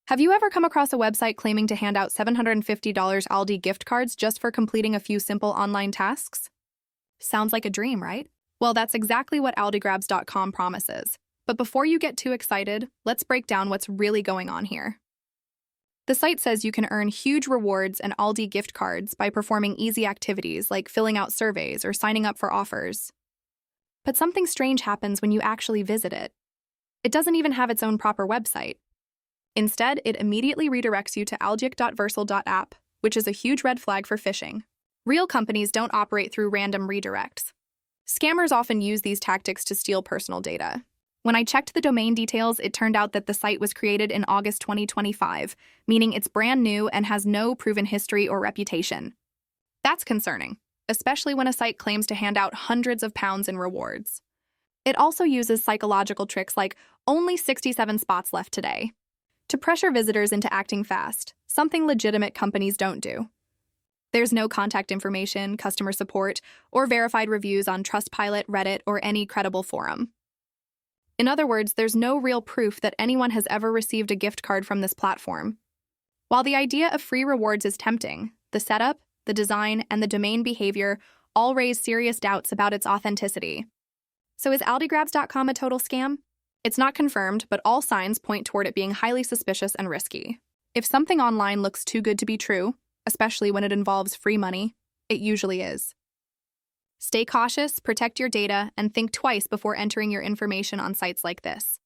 Have you ever come across a website claiming to hand out $750 Aldi gift cards just for completing a few simple online tasks? Sounds like a dream, right? Well, that's exactly what AldiGrabs.com promises. But before you get too excited, let's break down what's really going on here. The site says you can earn huge rewards and Aldi gift cards by performing easy activities like filling out surveys or signing up for offers. But something strange happens when you actually visit it. It doesn't even have its own proper website. Instead, it immediately redirects you to algic.versal.app, which is a huge red flag for phishing. Real companies don't operate through random redirects. Scammers often use these tactics to steal personal data. When I checked the domain details, it turned out that the site was created in August 2025, meaning it's brand new and has no proven history or reputation. That's concerning, especially when a site claims to hand out hundreds of pounds in rewards. It also uses psychological tricks like only 67 spots left today to pressure visitors into acting fast, something legitimate companies don't do. There's no contact information, customer support, or verified reviews on Trustpilot, Reddit, or any credible forum. In other words, there's no real proof that anyone has ever received a gift card from this platform. While the idea of free rewards is tempting, the setup, the design, and the domain behavior all raise serious doubts about its authenticity. So is AldiGrabs.com a total scam? It's not confirmed, but all signs point toward it being highly suspicious and risky. If something online looks too good to be true, especially when it involves free money, it usually is. Stay cautious, protect your data, and think twice before entering your information on sites like this.